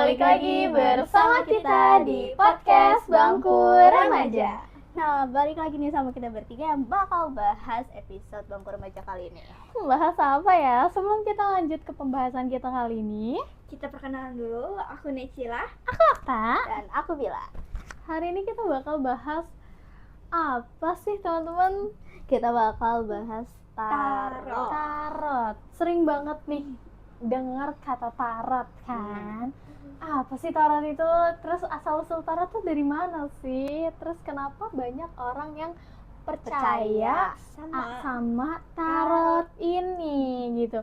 balik lagi bersama kita di podcast Bangku Remaja. Nah, balik lagi nih sama kita bertiga yang bakal bahas episode Bangku Remaja kali ini. Bahas apa ya? Sebelum kita lanjut ke pembahasan kita kali ini, Kita perkenalan dulu, aku Necila aku Okta. dan aku Bila. Hari ini kita bakal bahas apa sih teman-teman? Kita bakal bahas tarot. Tarot. Sering banget nih dengar kata tarot kan? Apa sih tarot itu? Terus asal-usul tarot tuh dari mana sih? Terus kenapa banyak orang yang percaya sama tarot ini gitu?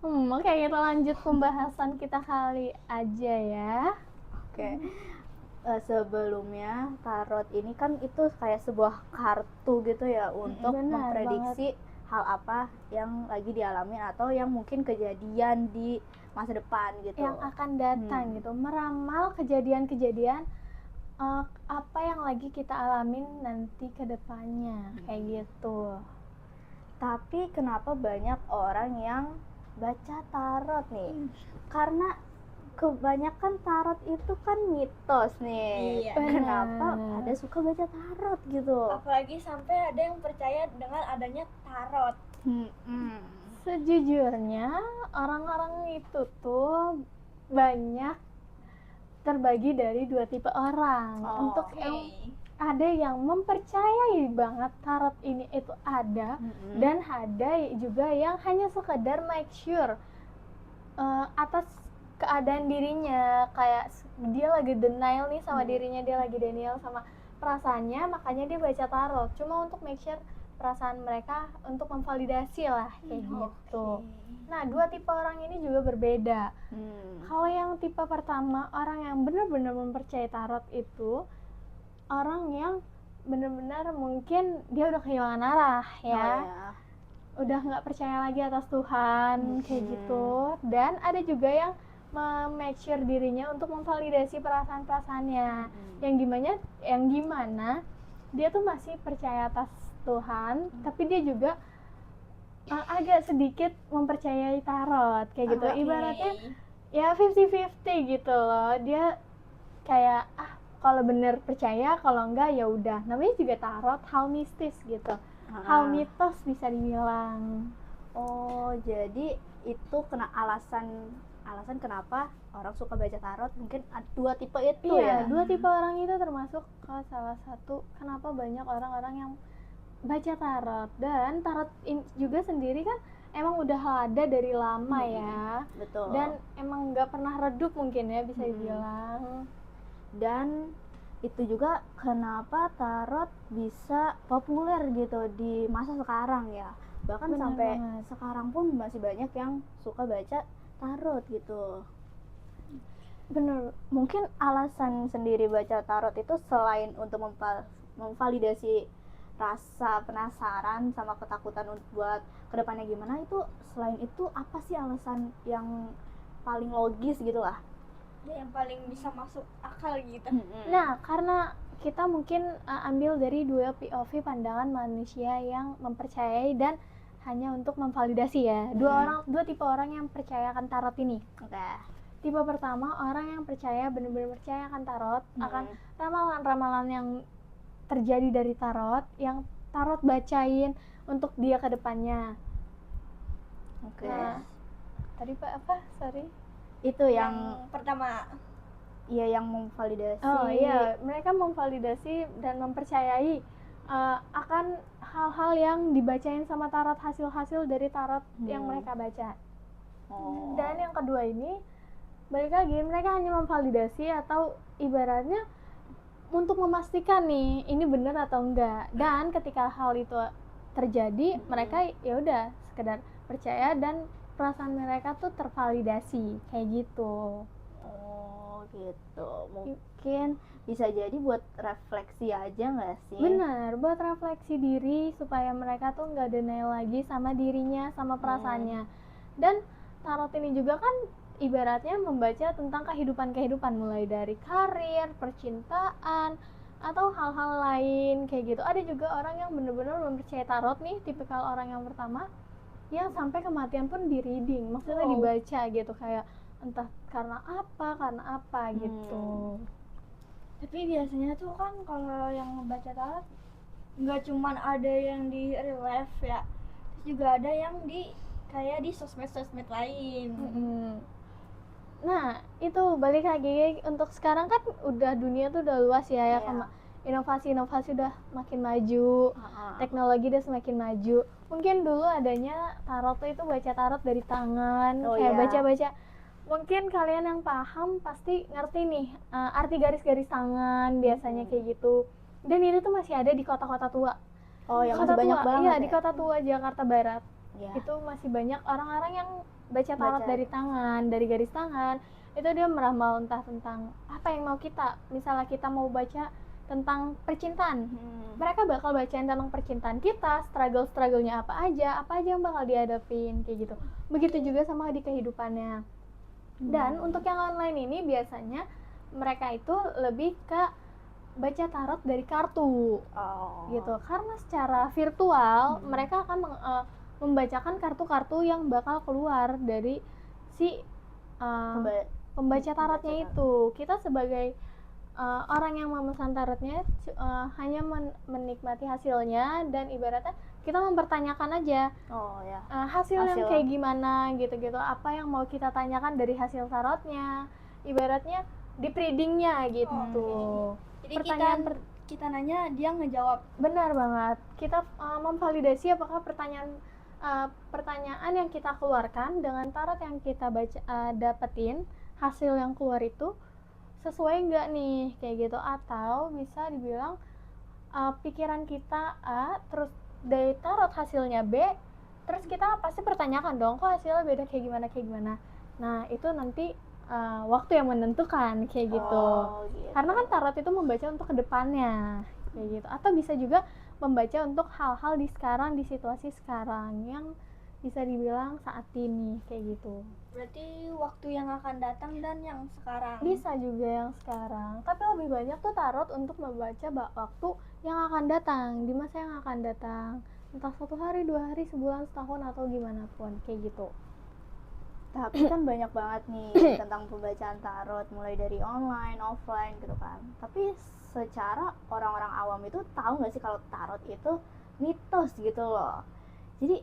Oke, kita lanjut pembahasan kita kali aja ya. Oke. Sebelumnya tarot ini kan itu kayak sebuah kartu gitu ya untuk Benar memprediksi hal apa yang lagi dialami atau yang mungkin kejadian di masa depan gitu. Yang akan datang gitu, meramal kejadian-kejadian apa yang lagi kita alamin nanti ke depannya, kayak gitu. Tapi kenapa banyak orang yang baca tarot nih? Karena kebanyakan tarot itu kan mitos nih. Iya. Kenapa Benar. ada suka baca tarot gitu? Apalagi sampai ada yang percaya dengan adanya tarot. Sejujurnya orang-orang itu tuh banyak terbagi dari dua tipe orang. Untuk yang ada yang mempercayai banget tarot ini itu ada, dan ada juga yang hanya sekedar make sure atas keadaan dirinya, kayak dia lagi denial nih sama dirinya, dia lagi denial sama perasaannya, makanya dia baca tarot cuma untuk make sure perasaan mereka, untuk memvalidasi lah kayak gitu. Nah, dua tipe orang ini juga berbeda. Kalau yang tipe pertama, orang yang benar-benar mempercayai tarot itu orang yang benar-benar mungkin dia udah kehilangan arah ya. Udah nggak percaya lagi atas Tuhan kayak gitu. Dan ada juga yang make sure dirinya untuk memvalidasi perasaan-perasaannya, yang gimana dia tuh masih percaya atas Tuhan, tapi dia juga agak sedikit mempercayai tarot kayak gitu. Ibaratnya ya 50-50 gitu loh. Dia kayak kalau bener percaya, kalau enggak ya udah. Namanya juga tarot, hal mistis gitu. Hal mitos bisa dibilang. Oh, jadi itu kena alasan kenapa orang suka baca tarot mungkin dua tipe itu ya. Dua tipe orang itu termasuk ke salah satu kenapa banyak orang-orang yang baca tarot. Dan tarot juga sendiri kan emang udah ada dari lama ya. Betul. Dan emang nggak pernah redup mungkin ya bisa dibilang. Dan itu juga kenapa tarot bisa populer gitu di masa sekarang ya. Bahkan Benar sampai banget. sekarang pun masih banyak yang suka baca tarot gitu. Bener. Mungkin alasan sendiri baca tarot itu selain untuk memvalidasi rasa penasaran sama ketakutan untuk buat kedepannya gimana, itu selain itu apa sih alasan yang paling logis gitu lah? Yang paling bisa masuk akal gitu. Nah, karena kita mungkin ambil dari dua POV pandangan manusia yang mempercayai dan hanya untuk memvalidasi ya. Dua tipe orang yang percayakan tarot ini. Tipe pertama, orang yang benar-benar percaya akan tarot, akan ramalan-ramalan yang terjadi dari tarot, yang tarot bacain untuk dia ke depannya. Nah, tadi apa? Sorry. Itu yang pertama. Iya, yang memvalidasi. Oh iya, mereka memvalidasi dan mempercayai akan hal-hal yang dibacain sama tarot, hasil-hasil dari tarot yang mereka baca. Dan yang kedua ini, balik lagi, mereka hanya memvalidasi atau ibaratnya untuk memastikan nih ini benar atau enggak. Dan ketika hal itu terjadi, mereka ya udah sekedar percaya dan perasaan mereka tuh tervalidasi kayak gitu. Oh gitu, mungkin bisa jadi buat refleksi aja nggak sih? Benar, buat refleksi diri supaya mereka tuh nggak denial lagi sama dirinya, sama perasaannya. Dan tarot ini juga kan ibaratnya membaca tentang kehidupan mulai dari karir, percintaan, atau hal-hal lain kayak gitu. Ada juga orang yang benar-benar mempercayai tarot nih, tipikal orang yang pertama yang sampai kematian pun di reading, maksudnya dibaca gitu, kayak entah karena apa gitu. Tapi biasanya tuh kan kalau yang membaca tarot nggak cuman ada yang di real life ya, terus juga ada yang di kayak di sosmed lain. Nah, itu balik lagi untuk sekarang kan udah dunia tuh udah luas ya, Iya. inovasi-inovasi udah makin maju, teknologi udah semakin maju. Mungkin dulu adanya tarot tuh itu baca tarot dari tangan, Oh, kayak iya. baca-baca. Mungkin kalian yang paham pasti ngerti nih arti garis-garis tangan biasanya kayak gitu. Dan itu tuh masih ada di kota-kota tua. Oh, yang Kota masih banyak tua, banget iya ya? di kota tua Jakarta Barat. Iya. Itu masih banyak orang-orang yang baca tarot Baca. dari tangan, dari garis tangan. Itu dia meramal entah tentang apa yang mau kita. Misalnya kita mau baca tentang percintaan, mereka bakal bacain tentang percintaan kita, struggle-nya apa aja yang bakal dihadapin kayak gitu. Begitu juga sama di kehidupannya. Dan untuk yang online ini biasanya mereka itu lebih ke baca tarot dari kartu gitu, karena secara virtual mereka akan membacakan kartu-kartu yang bakal keluar dari si pembaca tarotnya itu. Kita sebagai orang yang memesan tarotnya hanya menikmati hasilnya, dan ibaratnya kita mempertanyakan aja hasil yang kayak gimana gitu-gitu, apa yang mau kita tanyakan dari hasil tarotnya, ibaratnya di readingnya gitu. Jadi kita nanya, dia ngejawab. Benar banget. Kita memvalidasi apakah pertanyaan yang kita keluarkan dengan tarot yang kita dapetin, hasil yang keluar itu sesuai nggak nih kayak gitu, atau bisa dibilang pikiran kita A, terus dari tarot hasilnya B, terus kita pasti pertanyakan dong, kok hasilnya beda kayak gimana. Nah itu nanti waktu yang menentukan kayak gitu. Karena kan tarot itu membaca untuk kedepannya kayak gitu, atau bisa juga membaca untuk hal-hal di sekarang, di situasi sekarang yang bisa dibilang saat ini kayak gitu. Berarti waktu yang akan datang dan yang sekarang. Bisa juga yang sekarang, tapi lebih banyak tuh tarot untuk membaca waktu yang akan datang, di masa yang akan datang, entah 1 hari, 2 hari, sebulan, setahun, atau gimana pun kayak gitu. Tapi kan banyak banget nih tentang pembacaan tarot, mulai dari online, offline gitu kan. Tapi secara orang-orang awam itu tahu nggak sih kalau tarot itu mitos gitu loh. Jadi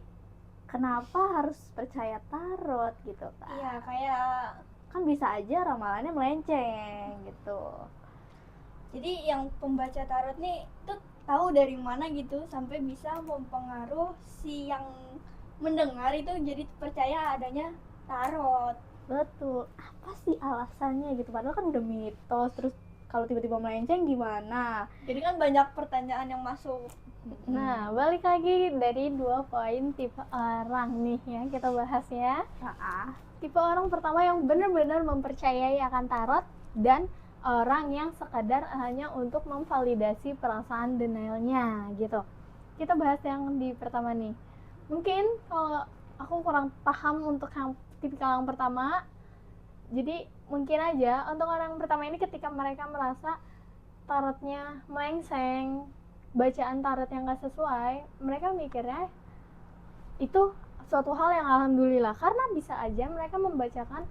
kenapa harus percaya tarot gitu kan? Iya, kayak kan bisa aja ramalannya melenceng gitu. Jadi yang pembaca tarot nih tuh tahu dari mana gitu sampai bisa mempengaruhi si yang mendengar itu jadi percaya adanya tarot. Betul. Apa sih alasannya gitu? Padahal kan udah mitos, terus kalau tiba-tiba melenceng gimana? Jadi kan banyak pertanyaan yang masuk. Nah, balik lagi dari 2 poin tipe orang nih ya, kita bahas ya. Tipe orang pertama yang benar-benar mempercayai akan tarot, dan orang yang sekadar hanya untuk memvalidasi perasaan denialnya gitu. Kita bahas yang di pertama nih. Mungkin kalau aku kurang paham untuk yang tipikal yang pertama, jadi mungkin aja untuk orang pertama ini ketika mereka merasa tarotnya melenceng, bacaan tarot yang gak sesuai, mereka mikirnya itu suatu hal yang alhamdulillah, karena bisa aja mereka membacakan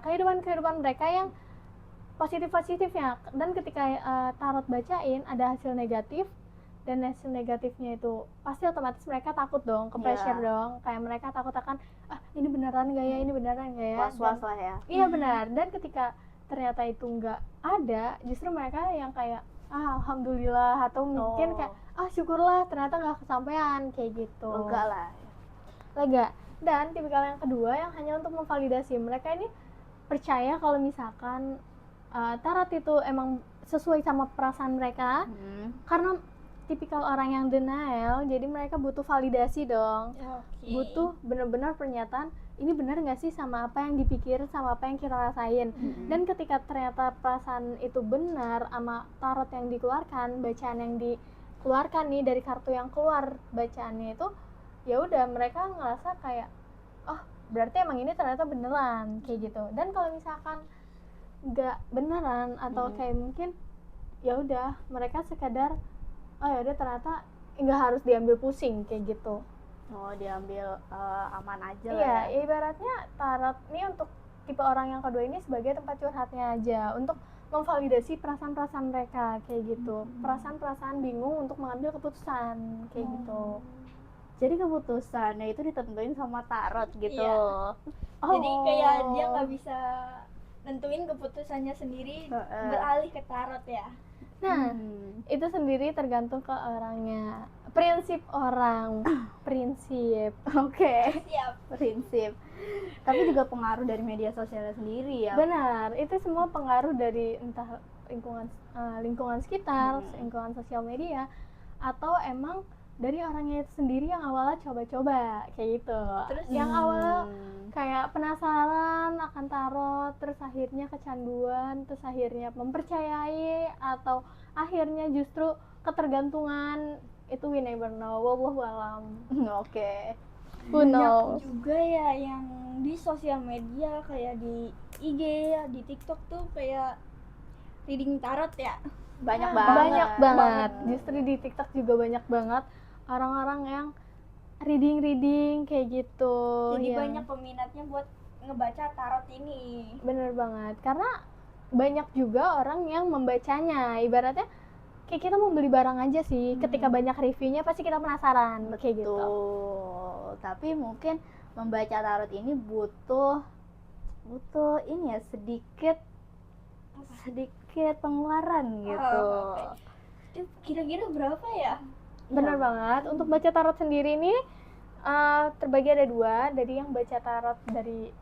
kehidupan mereka yang positifnya, dan ketika tarot bacain ada hasil negatif, dan hasil negatifnya itu pasti otomatis mereka takut dong, ke pressure dong, kayak mereka takut akan ini beneran gak ya, was-was lah ya. Iya benar. Dan ketika ternyata itu nggak ada, justru mereka yang kayak alhamdulillah, atau mungkin kayak syukurlah ternyata nggak kesampaian kayak gitu. Lega. Dan tipikal yang kedua yang hanya untuk memvalidasi, mereka ini percaya kalau misalkan tarot itu emang sesuai sama perasaan mereka, karena tipikal orang yang denial, jadi mereka butuh validasi dong. Butuh benar-benar pernyataan, ini benar nggak sih sama apa yang dipikir, sama apa yang kita rasain. Dan ketika ternyata perasaan itu benar sama tarot yang dikeluarkan, bacaan yang dikeluarkan nih dari kartu yang keluar bacaannya itu, ya udah mereka ngerasa kayak berarti emang ini ternyata beneran kayak gitu. Dan kalau misalkan nggak beneran atau kayak mungkin ya udah mereka sekadar ya udah ternyata nggak harus diambil pusing kayak gitu. Oh, diambil aman aja lah Iya, ya. ibaratnya tarot ini untuk tipe orang yang kedua ini sebagai tempat curhatnya aja, untuk memvalidasi perasaan-perasaan mereka kayak gitu. Perasaan-perasaan bingung untuk mengambil keputusan kayak gitu. Jadi keputusannya itu ditentuin sama tarot gitu. Iya. Oh. Jadi kayak dia nggak bisa nentuin keputusannya sendiri, Heeh. beralih ke tarot ya. Nah, itu sendiri tergantung ke orangnya. Prinsip orang, prinsip. Oke. Siap. Prinsip. Tapi juga pengaruh dari media sosialnya sendiri ya. Benar, itu semua pengaruh dari entah lingkungan sekitar, lingkungan sosial media, atau emang dari orangnya itu sendiri yang awalnya coba-coba kayak gitu. Terus yang awalnya kayak penasaran akan tarot, terus akhirnya kecanduan, terus akhirnya mempercayai, atau akhirnya justru ketergantungan, itu we never know. Wallahu alam. Oke. Who knows? Banyak juga ya yang di sosial media kayak di IG, di TikTok tuh kayak reading tarot ya. Banyak Banyak banget. banget. Justru di TikTok juga banyak banget orang-orang yang reading kayak gitu. Jadi yang banyak peminatnya buat ngebaca tarot ini. bener banget, karena banyak juga orang yang membacanya. Ibaratnya kayak kita mau beli barang aja sih, ketika banyak reviewnya pasti kita penasaran kayak gitu. Tuh. Tapi mungkin membaca tarot ini butuh ini ya, sedikit pengeluaran gitu. Itu kira-kira berapa ya? Bener banget. Untuk baca tarot sendiri ini terbagi ada dua, dari yang baca tarot dari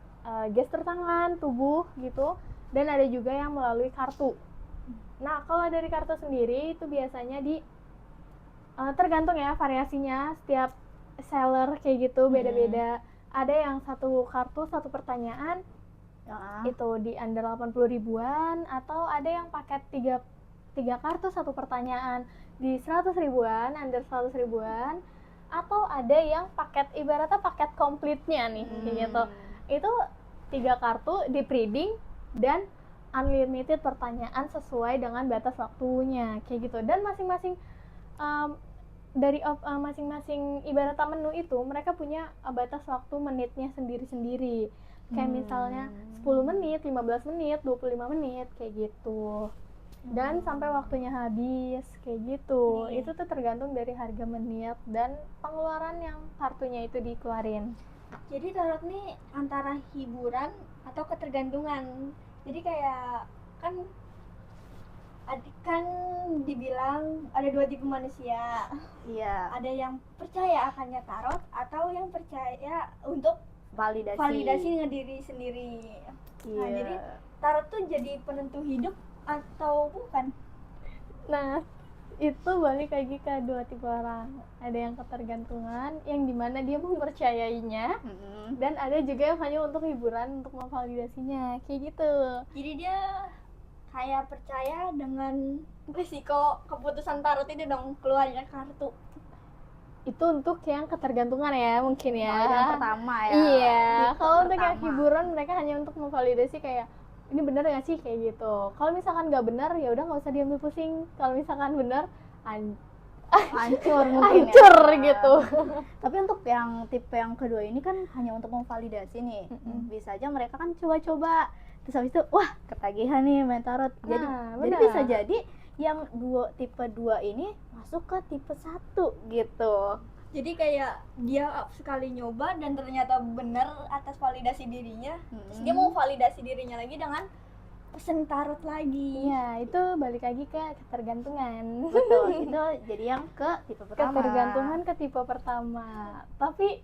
gestur tangan, tubuh gitu, dan ada juga yang melalui kartu. Nah, kalau dari kartu sendiri itu biasanya tergantung ya variasinya, setiap seller kayak gitu beda-beda. Ada yang satu kartu satu pertanyaan itu di under 80 ribuan, atau ada yang paket tiga kartu satu pertanyaan di 100 ribuan, under 100 ribuan, atau ada yang paket, ibaratnya paket komplitnya nih gitu. Itu 3 kartu di reading dan unlimited pertanyaan sesuai dengan batas waktunya kayak gitu. Dan masing-masing dari masing-masing ibaratnya menu itu mereka punya batas waktu menitnya sendiri-sendiri. Kayak misalnya 10 menit, 15 menit, 25 menit kayak gitu. Dan sampai waktunya habis kayak gitu. Itu tuh tergantung dari harga menit dan pengeluaran yang kartunya itu dikeluarin. Jadi tarot nih antara hiburan atau ketergantungan. Jadi kayak kan dibilang ada 2 tipe manusia. Iya. Ada yang percaya akannya tarot atau yang percaya untuk validasi ngediri sendiri. Iya. Nah, jadi tarot tuh jadi penentu hidup atau bukan? Nah, itu balik lagi ke 2 tipe orang. Ada yang ketergantungan, yang dimana dia mempercayainya, dan ada juga yang hanya untuk hiburan, untuk memvalidasinya kayak gitu. Jadi dia kayak percaya dengan risiko keputusan tarot ini dong, keluarnya kartu. Itu untuk yang ketergantungan ya mungkin ya. Yang pertama ya. Iya. Kalau untuk yang pertama. hiburan mereka hanya untuk memvalidasi kayak ini benar nggak sih kayak gitu. Kalau misalkan nggak benar ya udah nggak usah diambil pusing. Kalau misalkan benar hancur mungkin hancur ya. gitu. Tapi untuk yang tipe yang kedua ini kan hanya untuk memvalidasi nih. Bisa aja mereka kan coba-coba, terus habis itu wah ketagihan nih main tarot. Jadi benar. bisa jadi yang tipe 2 ini masuk ke tipe 1 gitu. Jadi kayak dia sekali nyoba dan ternyata benar atas validasi dirinya, terus dia mau validasi dirinya lagi dengan pesen tarot lagi. Iya, itu balik lagi ke ketergantungan. Betul, itu jadi yang ke tipe pertama. Ketergantungan ke tipe pertama. Tapi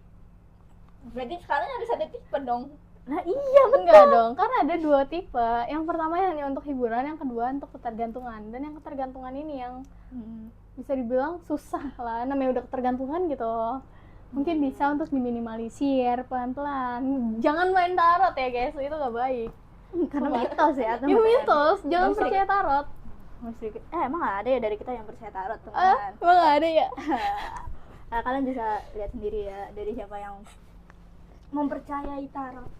Berarti sekarang ada 1 tipe dong. Nah iya enggak dong, karena ada 2 tipe. Yang pertama hanya untuk hiburan, yang kedua untuk ketergantungan. Dan yang ketergantungan ini yang bisa dibilang susah lah, namanya udah ketergantungan gitu. Mungkin bisa untuk diminimalisir pelan-pelan. Jangan main tarot ya guys, itu gak baik. Karena mitos ya Itu mitos, jangan percaya tarot. Emang gak ada ya dari kita yang percaya tarot teman-teman? Emang gak ada ya? Nah, kalian bisa lihat sendiri ya dari siapa yang Mempercayai tarot.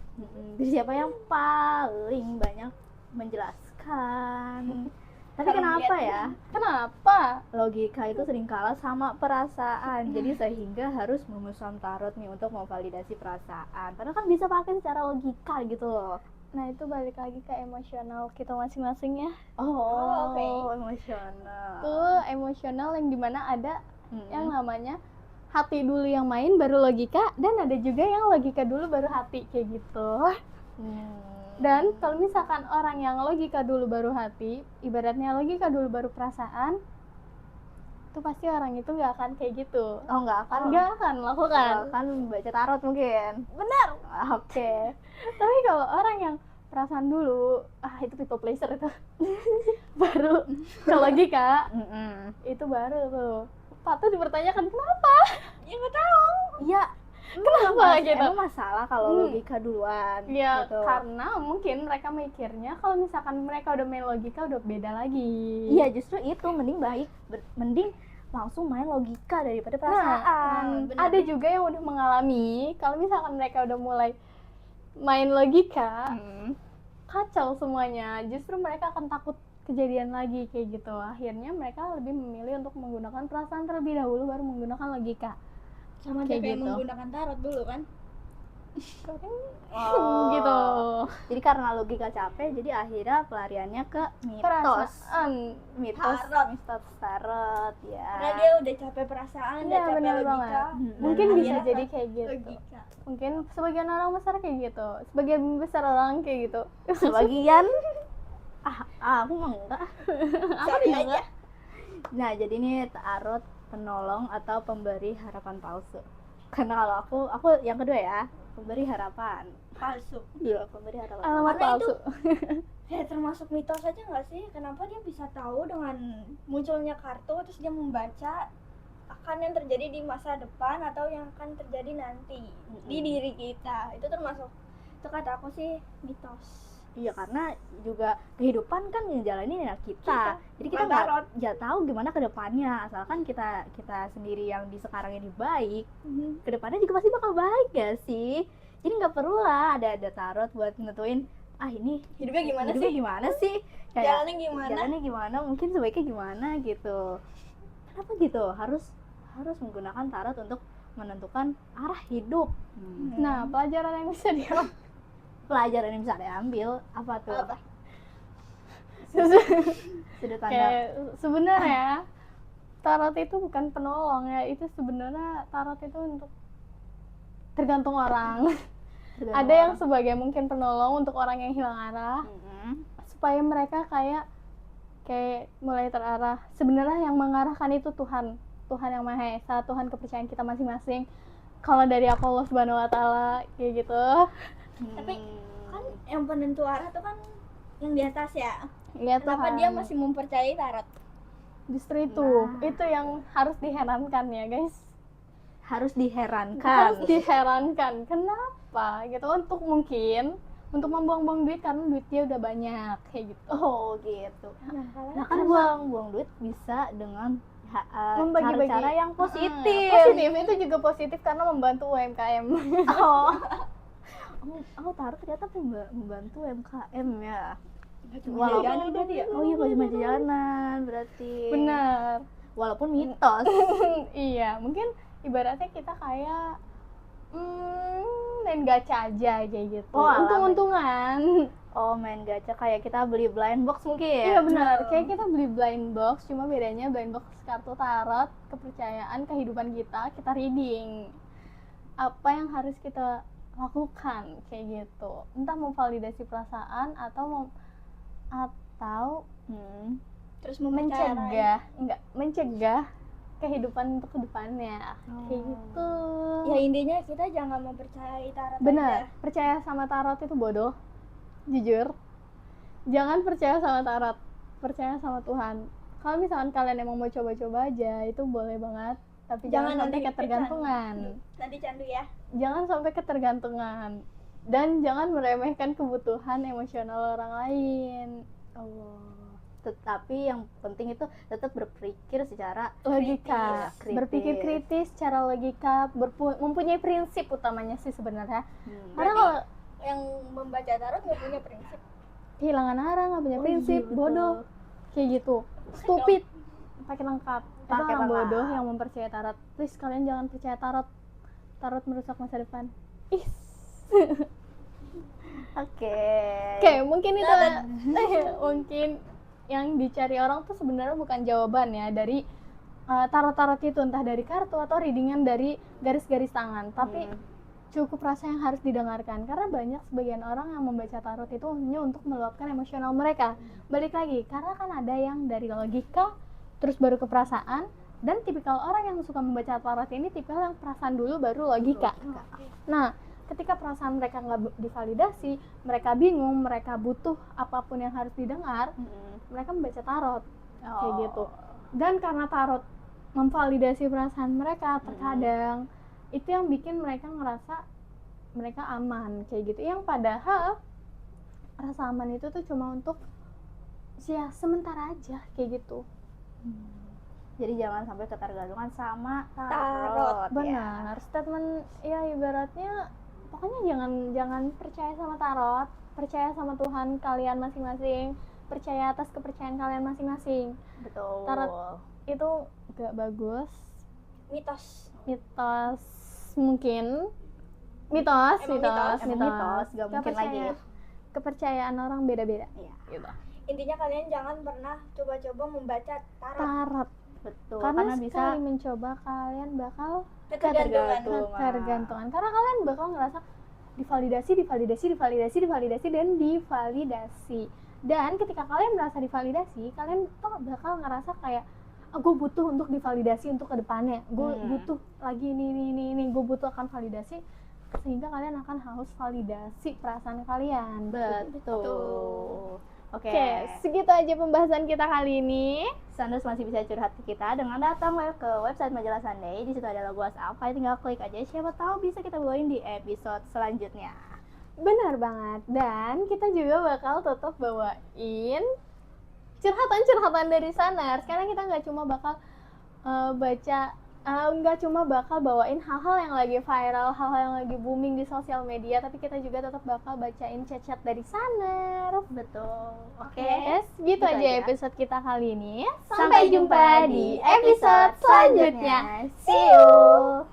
dari siapa yang paling banyak menjelaskan Tapi kenapa ya? Kenapa? Logika itu sering kalah sama perasaan. Jadi sehingga harus memesan tarot nih untuk memvalidasi perasaan. Padahal kan bisa pakai secara logika gitu loh. Nah, itu balik lagi ke emosional kita masing-masing ya. Oh, oke. Emosional. Tuh emosional yang dimana ada Mm-mm. yang namanya hati dulu yang main baru logika, dan ada juga yang logika dulu baru hati kayak gitu. Dan kalau misalkan orang yang logika dulu baru hati, ibaratnya logika dulu baru perasaan, itu pasti orang itu nggak akan kayak gitu. Oh, nggak akan Lakukan. akan baca tarot mungkin. Benar. Oke. Tapi kalau orang yang perasaan dulu, itu people pleaser itu. Baru ke logika, Mm-mm. itu baru tuh. Patut dipertanyakan kenapa? Ya nggak tahu. Iya. Kenapa gitu? Emang masalah kalau logika duluan Ya, gitu. karena mungkin mereka mikirnya kalau misalkan mereka udah main logika udah beda lagi. Iya, justru itu mending mending langsung main logika daripada perasaan. benar. Ada juga yang udah mengalami kalau misalkan mereka udah mulai main logika, kacau semuanya. Justru mereka akan takut kejadian lagi kayak gitu. Akhirnya mereka lebih memilih untuk menggunakan perasaan terlebih dahulu baru menggunakan logika. Sama Kayak kayak gitu. menggunakan tarot dulu kan. Gitu. Jadi karena logika capek, jadi akhirnya pelariannya ke mitos. Perasaan. Mitos tarot ya. Karena dia udah capek perasaan, udah Iya, capek benar logika. banget. Mm-mm. Mungkin Dan bisa akhirnya jadi ke kayak gitu. logika. Mungkin sebagian orang besar kayak gitu. Sebagian besar orang kayak gitu. Sebagian aku mah enggak. Sorry aja. Nah, jadi ini tarot penolong atau pemberi harapan palsu. Karena kalau aku yang kedua ya, pemberi harapan. Palsu. Iya, pemberi harapan. Alamat Karena palsu. Ya termasuk mitos aja nggak sih? Kenapa dia bisa tahu dengan munculnya kartu terus dia membaca akan yang terjadi di masa depan atau yang akan terjadi nanti di diri kita? Itu termasuk, itu kata aku sih mitos. Iya, karena juga kehidupan kan ngejalanin ya kita. Jadi kita bukan tarot. nggak tahu gimana ke depannya. Asalkan kita sendiri yang di sekarang ini baik, ke depannya juga pasti bakal baik ya sih. Jadi nggak perlu lah ada tarot buat nentuin ini Hidupnya gimana hidupnya sih? gimana sih? Kayak Jalannya gimana? jalannya gimana? Mungkin sebaiknya gimana gitu. Kenapa gitu? Harus menggunakan tarot untuk menentukan arah hidup. Nah, pelajaran yang bisa diambil Pelajaran yang bisa diambil apa tuh? Apa? Sudut pandang. kayak sebenarnya tarot itu bukan penolong ya, itu sebenarnya tarot itu untuk tergantung orang. Ada yang sebagai mungkin penolong untuk orang yang hilang arah, supaya mereka kayak mulai terarah. Sebenarnya yang mengarahkan itu Tuhan yang Maha Esa, Tuhan kepercayaan kita masing-masing. Kalau dari aku Allah Subhanahu wa taala kayak gitu. Tapi kan yang penentu arah tuh kan yang di atas ya. Ya Kenapa Tuhan. dia masih mempercayai tarot? Justru itu. Itu yang harus diherankan ya, guys. Harus diherankan. Harus diherankan. Kenapa? Gitu untuk membuang-buang duit karena duitnya udah banyak kayak gitu. Oh gitu. Nah kan buang duit bisa dengan Membagi-bagi. cara-cara yang positif. Positif itu juga positif karena membantu UMKM. Oh tarot ternyata membantu UMKM ya. Walaupun jalan berarti ya? Oh iya, gak cuma jalan berarti. Benar. Walaupun mitos. Iya, mungkin ibaratnya kita kayak main gacha aja kayak gitu. Oh, alah, untung-untungan. Oh, main gacha kayak kita beli blind box mungkin. Iya benar, kayak kita beli blind box, cuma bedanya blind box kartu tarot, kepercayaan, kehidupan kita reading. Apa yang harus kita lakukan kayak gitu. Entah memvalidasi perasaan atau Terus mencegah kehidupan untuk kedepannya kayak gitu. Ya intinya kita jangan mempercayai tarot. Benar, aja. percaya sama tarot itu bodoh. Jujur, jangan percaya sama tarot, percaya sama Tuhan. Kalau misalkan kalian emang mau coba-coba aja, itu boleh banget. Tapi jangan sampai nanti ketergantungan. Nanti candu ya. Jangan sampai ketergantungan. Dan jangan meremehkan kebutuhan emosional orang lain. Tetapi yang penting itu tetap berpikir secara Logika, kritis. berpikir kritis secara logika, mempunyai prinsip utamanya sih sebenarnya. Karena Berarti kalau yang membaca tarot nggak punya prinsip. kehilangan arah nggak punya prinsip, Iya, betul. bodoh. kayak gitu. Stupid, pakai lengkap. Itu Pakai orang lengkap. bodoh yang mempercayai tarot. Please kalian jangan percaya tarot. Tarot merusak masa depan. Ih. Oke. Oke, mungkin itu mungkin yang dicari orang tuh sebenarnya bukan jawaban ya dari tarot-tarot itu, entah dari kartu atau readingan dari garis-garis tangan, tapi cukup rasa yang harus didengarkan, karena banyak sebagian orang yang membaca tarot itu hanya untuk meluapkan emosional mereka. Balik lagi, karena kan ada yang dari logika terus baru ke perasaan, dan tipikal orang yang suka membaca tarot ini tipikal yang perasaan dulu baru logika. Nah, ketika perasaan mereka nggak divalidasi, mereka bingung, mereka butuh apapun yang harus didengar, mereka membaca tarot kayak gitu. Dan karena tarot memvalidasi perasaan mereka, terkadang itu yang bikin mereka ngerasa mereka aman kayak gitu. Yang padahal rasa aman itu tuh cuma untuk ya sementara aja kayak gitu. Jadi jangan sampai ketergantungan sama Tarot, ya. Benar, statement ya ibaratnya pokoknya jangan percaya sama tarot, percaya sama Tuhan kalian masing-masing, percaya atas kepercayaan kalian masing-masing. Betul. Tarot itu gak bagus, Mitos. mungkin mitos, Emang mitos, gak mungkin lagi. Kepercayaan orang beda-beda. Iya. Gitu. Intinya kalian jangan pernah coba-coba membaca tarot. Tarot, Betul. karena bisa sekali mencoba kalian bakal Ketergantungan. ketergantungan, karena kalian bakal ngerasa divalidasi, dan ketika kalian merasa divalidasi, kalian tuh bakal ngerasa kayak gue butuh untuk divalidasi untuk kedepannya, gue butuh lagi ini, gue butuh akan validasi, sehingga kalian akan haus validasi perasaan kalian. Betul. Oke. Segitu aja pembahasan kita kali ini. Sanders masih bisa curhat ke kita dengan datang ke website Majalah Sunday. Di situ ada logo WhatsApp, tinggal klik aja. Siapa tahu bisa kita bawain di episode selanjutnya. Benar banget. Dan kita juga bakal tetap bawain curhatan-curhatan dari sana. Karena kita nggak cuma bakal nggak cuma bakal bawain hal-hal yang lagi viral, hal-hal yang lagi booming di sosial media, tapi kita juga tetap bakal bacain chat-chat dari sana. Betul. Oke. Yes, gitu aja episode kita kali ini. Sampai jumpa di episode selanjutnya. See you.